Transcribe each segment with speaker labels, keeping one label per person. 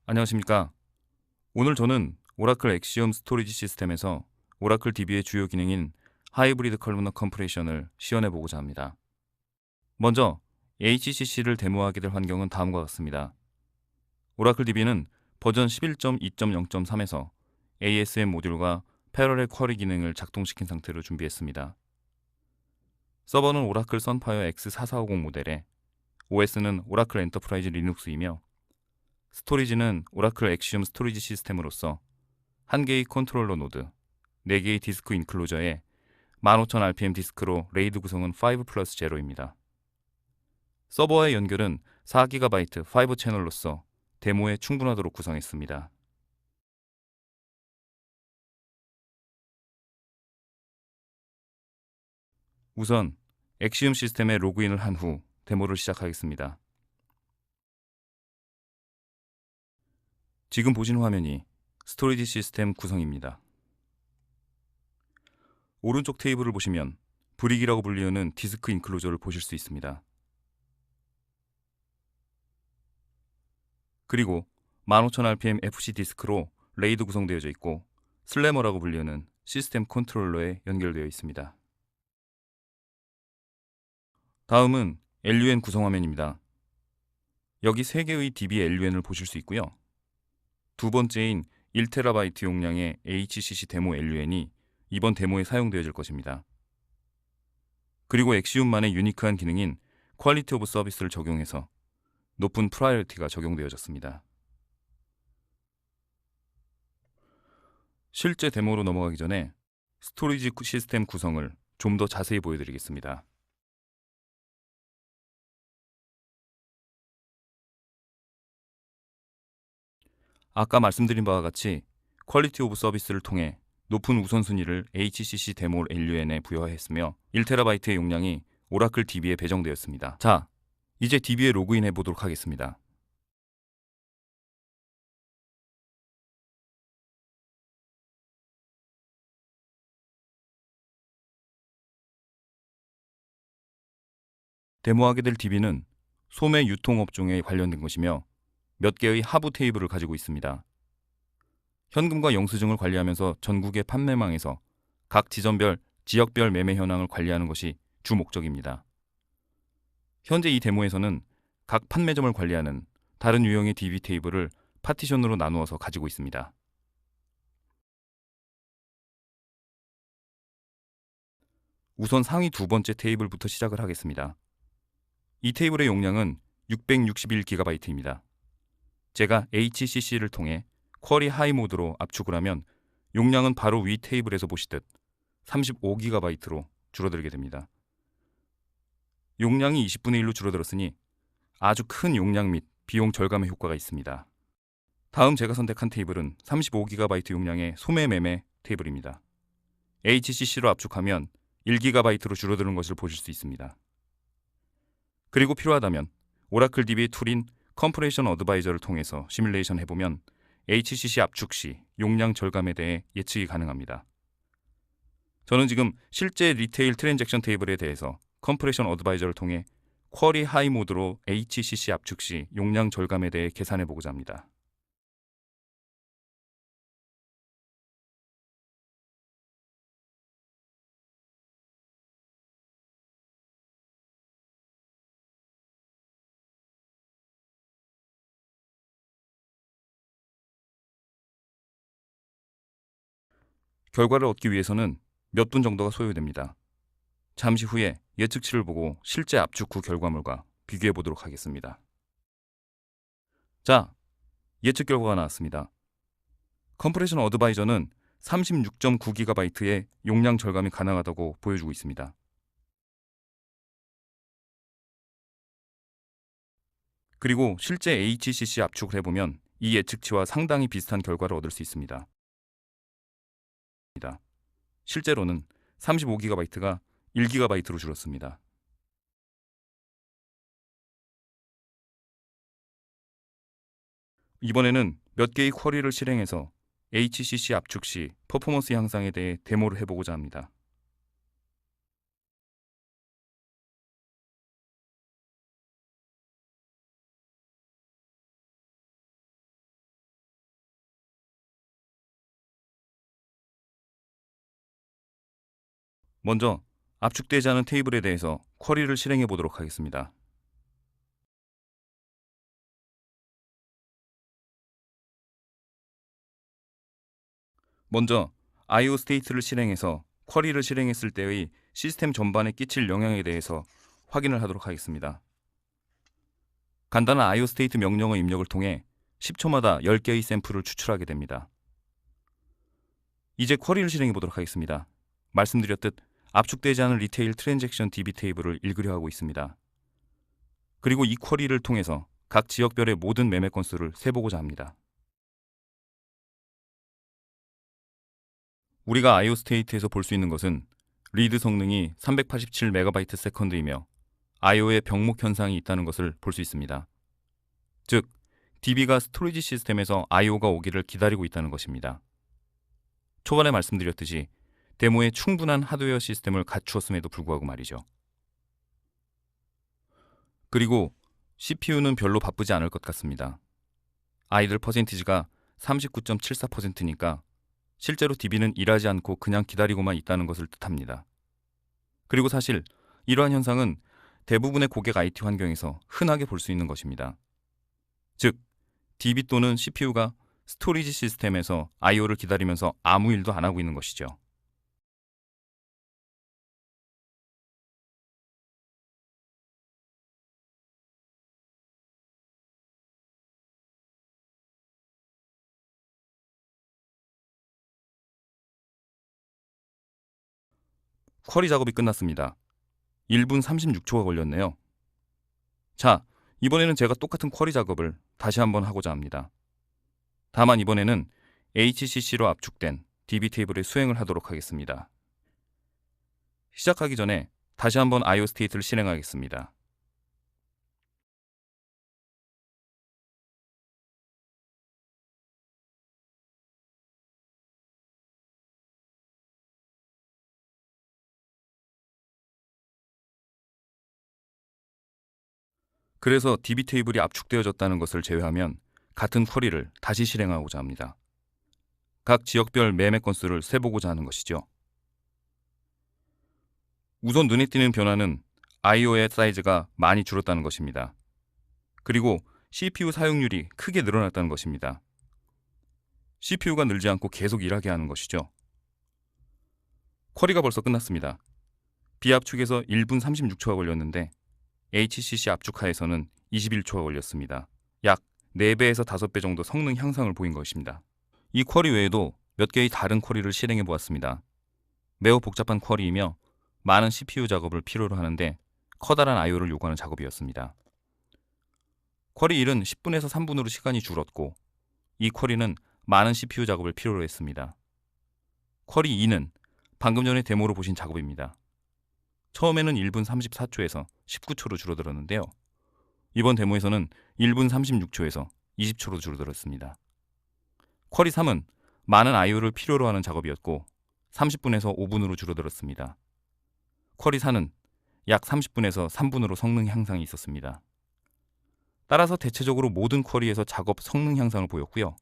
Speaker 1: 안녕하십니까. 오늘 저는 오라클 엑시엄 스토리지 시스템에서 오라클 DB의 주요 기능인 하이브리드 컬럼너 컴프레션을 시연해 보고자 합니다. 먼저 HCC를 데모하게 될 환경은 다음과 같습니다. 오라클 DB는 버전 11.2.0.3에서 ASM 모듈과 패러렐 쿼리 기능을 작동시킨 상태로 준비했습니다. 서버는 오라클 선파이어 X4450 모델에 OS는 오라클 엔터프라이즈 리눅스이며 스토리지는 오라클 엑시엄 스토리지 시스템으로서 1개의 컨트롤러 노드, 4개의 디스크 인클로저에 15000rpm 디스크로 레이드 구성은 5 플러스 0입니다. 서버와의 연결은 4GB 5 채널로서 데모에 충분하도록 구성했습니다. 우선 엑시움 시스템에 로그인을 한 후 데모를 시작하겠습니다. 지금 보시는 화면이 스토리지 시스템 구성입니다. 오른쪽 테이블을 보시면 브릭이라고 불리우는 디스크 인클로저를 보실 수 있습니다. 그리고 15000rpm FC 디스크로 레이드 구성되어져 있고 슬래머라고 불리우는 시스템 컨트롤러에 연결되어 있습니다. 다음은 LUN 구성 화면입니다. 여기 3개의 DB LUN을 보실 수 있고요. 두 번째인 1TB 용량의 HCC 데모 LUN이 이번 데모에 사용되어질 것입니다. 그리고 엑시움만의 유니크한 기능인 퀄리티 오브 서비스를 적용해서 높은 프라이어리티가 적용되어졌습니다. 실제 데모로 넘어가기 전에 스토리지 시스템 구성을 좀 더 자세히 보여드리겠습니다. 아까 말씀드린 바와 같이 퀄리티 오브 서비스를 통해 높은 우선순위를 HCC 데모 LUN에 부여했으며 1TB의 용량이 오라클 DB에 배정되었습니다. 자, 이제 DB에 로그인해 보도록 하겠습니다. 데모하게 될 DB는 소매 유통업종에 관련된 것이며 몇 개의 하부 테이블을 가지고 있습니다. 현금과 영수증을 관리하면서 전국의 판매망에서 각 지점별, 지역별 매매 현황을 관리하는 것이 주 목적입니다. 현재 이 데모에서는 각 판매점을 관리하는 다른 유형의 DB 테이블을 파티션으로 나누어서 가지고 있습니다. 우선 상위 두 번째 테이블부터 시작을 하겠습니다. 이 테이블의 용량은 661GB입니다. 제가 HCC를 통해 쿼리 하이 모드로 압축을 하면 용량은 바로 위 테이블에서 보시듯 35GB로 줄어들게 됩니다. 용량이 20분의 1로 줄어들었으니 아주 큰 용량 및 비용 절감의 효과가 있습니다. 다음 제가 선택한 테이블은 35GB 용량의 소매 매매 테이블입니다. HCC로 압축하면 1GB로 줄어드는 것을 보실 수 있습니다. 그리고 필요하다면 오라클 DB 툴인 컴프레션 어드바이저를 통해서 시뮬레이션 해보면 HCC 압축 시 용량 절감에 대해 예측이 가능합니다. 저는 지금 실제 리테일 트랜잭션 테이블에 대해서 컴프레션 어드바이저를 통해 쿼리 하이 모드로 HCC 압축 시 용량 절감에 대해 계산해 보고자 합니다. 결과를 얻기 위해서는 몇 분 정도가 소요됩니다. 잠시 후에 예측치를 보고 실제 압축 후 결과물과 비교해 보도록 하겠습니다. 자, 예측 결과가 나왔습니다. 컴프레션 어드바이저는 36.9GB의 용량 절감이 가능하다고 보여주고 있습니다. 그리고 실제 HCC 압축을 해보면 이 예측치와 상당히 비슷한 결과를 얻을 수 있습니다. 실제로는 35GB가 1GB로 줄었습니다. 이번에는 몇 개의 쿼리를 실행해서 HCC 압축 시 퍼포먼스 향상에 대해 데모를 해보고자 합니다. 먼저 압축되지 않은 테이블에 대해서 쿼리를 실행해 보도록 하겠습니다. 먼저 IO 스테이트를 실행해서 쿼리를 실행했을 때의 시스템 전반에 끼칠 영향에 대해서 확인을 하도록 하겠습니다. 간단한 IO 스테이트 명령어 입력을 통해 10초마다 10개의 샘플을 추출하게 됩니다. 이제 쿼리를 실행해 보도록 하겠습니다. 말씀드렸듯 압축되지 않은 리테일 트랜잭션 DB 테이블을 읽으려 하고 있습니다. 그리고 이 쿼리를 통해서 각 지역별의 모든 매매 건수를 세보고자 합니다. 우리가 IO 스테이트에서 볼 수 있는 것은 리드 성능이 387MB/s이며 IO의 병목 현상이 있다는 것을 볼 수 있습니다. 즉, DB가 스토리지 시스템에서 IO가 오기를 기다리고 있다는 것입니다. 초반에 말씀드렸듯이 데모에 충분한 하드웨어 시스템을 갖추었음에도 불구하고 말이죠. 그리고 CPU는 별로 바쁘지 않을 것 같습니다. 아이들 퍼센티지가 39.74%니까 실제로 DB는 일하지 않고 그냥 기다리고만 있다는 것을 뜻합니다. 그리고 사실 이러한 현상은 대부분의 고객 IT 환경에서 흔하게 볼 수 있는 것입니다. 즉, DB 또는 CPU가 스토리지 시스템에서 IO를 기다리면서 아무 일도 안 하고 있는 것이죠. 쿼리 작업이 끝났습니다. 1분 36초가 걸렸네요. 자, 이번에는 제가 똑같은 쿼리 작업을 다시 한번 하고자 합니다. 다만 이번에는 HCC로 압축된 DB 테이블의 수행을 하도록 하겠습니다. 시작하기 전에 다시 한번 IO 스테이트를 실행하겠습니다. 그래서 DB 테이블이 압축되어졌다는 것을 제외하면 같은 쿼리를 다시 실행하고자 합니다. 각 지역별 매매 건수를 세보고자 하는 것이죠. 우선 눈에 띄는 변화는 IO의 사이즈가 많이 줄었다는 것입니다. 그리고 CPU 사용률이 크게 늘어났다는 것입니다. CPU가 늘지 않고 계속 일하게 하는 것이죠. 쿼리가 벌써 끝났습니다. 비압축에서 1분 36초가 걸렸는데 HCC 압축하에서는 21초가 걸렸습니다. 약 4배에서 5배 정도 성능 향상을 보인 것입니다. 이 쿼리 외에도 몇 개의 다른 쿼리를 실행해 보았습니다. 매우 복잡한 쿼리이며 많은 CPU 작업을 필요로 하는데 커다란 IO를 요구하는 작업이었습니다. 쿼리 1은 10분에서 3분으로 시간이 줄었고 이 쿼리는 많은 CPU 작업을 필요로 했습니다. 쿼리 2는 방금 전에 데모로 보신 작업입니다. 처음에는 1분 34초에서 19초로 줄어들었는데요. 이번 데모에서는 1분 36초에서 20초로 줄어들었습니다. 쿼리 3은 많은 IO를 필요로 하는 작업이었고 30분에서 5분으로 줄어들었습니다. 쿼리 4는 약 30분에서 3분으로 성능 향상이 있었습니다. 따라서 대체적으로 모든 쿼리에서 작업 성능 향상을 보였고요.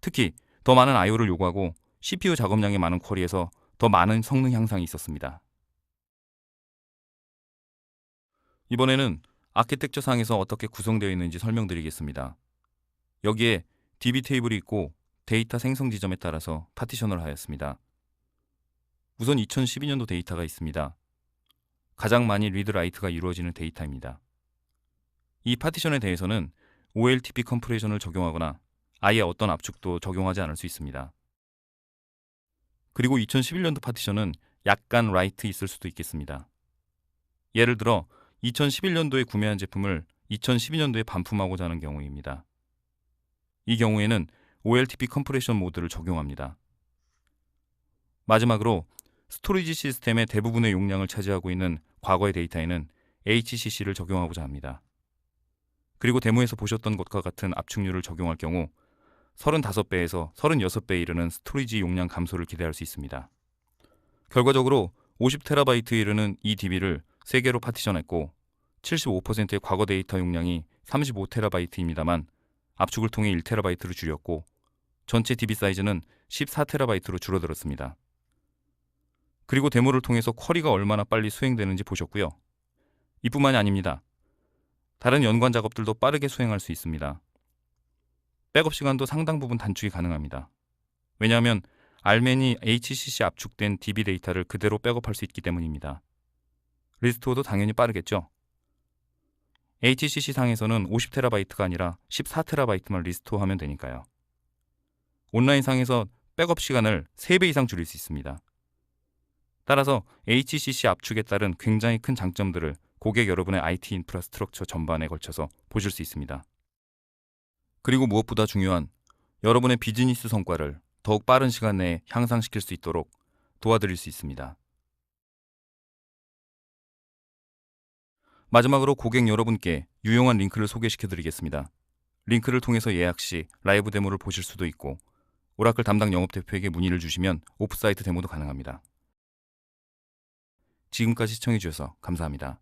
Speaker 1: 특히 더 많은 IO를 요구하고 CPU 작업량이 많은 쿼리에서 더 많은 성능 향상이 있었습니다. 이번에는 아키텍처 상에서 어떻게 구성되어 있는지 설명드리겠습니다. 여기에 DB 테이블이 있고 데이터 생성 지점에 따라서 파티션을 하였습니다. 우선 2012년도 데이터가 있습니다. 가장 많이 리드 라이트가 이루어지는 데이터입니다. 이 파티션에 대해서는 OLTP 컴프레션을 적용하거나 아예 어떤 압축도 적용하지 않을 수 있습니다. 그리고 2011년도 파티션은 약간 라이트 있을 수도 있겠습니다. 예를 들어 2011년도에 구매한 제품을 2012년도에 반품하고자 하는 경우입니다. 이 경우에는 OLTP 컴프레션 모드를 적용합니다. 마지막으로 스토리지 시스템의 대부분의 용량을 차지하고 있는 과거의 데이터에는 HCC를 적용하고자 합니다. 그리고 데모에서 보셨던 것과 같은 압축률을 적용할 경우 35배에서 36배에 이르는 스토리지 용량 감소를 기대할 수 있습니다. 결과적으로 50TB에 이르는 이 DB를 3개로 파티션했고 75%의 과거 데이터 용량이 35TB입니다만 압축을 통해 1TB로 줄였고 전체 DB 사이즈는 14TB로 줄어들었습니다. 그리고 데모를 통해서 쿼리가 얼마나 빨리 수행되는지 보셨고요. 이뿐만이 아닙니다. 다른 연관 작업들도 빠르게 수행할 수 있습니다. 백업 시간도 상당 부분 단축이 가능합니다. 왜냐하면 알맨이 HCC 압축된 DB 데이터를 그대로 백업할 수 있기 때문입니다. 리스토어도 당연히 빠르겠죠. HCC 상에서는 50TB가 아니라 14TB만 리스토어하면 되니까요. 온라인 상에서 백업 시간을 3배 이상 줄일 수 있습니다. 따라서 HCC 압축에 따른 굉장히 큰 장점들을 고객 여러분의 IT 인프라스트럭처 전반에 걸쳐서 보실 수 있습니다. 그리고 무엇보다 중요한 여러분의 비즈니스 성과를 더욱 빠른 시간 내에 향상시킬 수 있도록 도와드릴 수 있습니다. 마지막으로 고객 여러분께 유용한 링크를 소개시켜 드리겠습니다. 링크를 통해서 예약 시 라이브 데모를 보실 수도 있고 오라클 담당 영업대표에게 문의를 주시면 오프사이트 데모도 가능합니다. 지금까지 시청해 주셔서 감사합니다.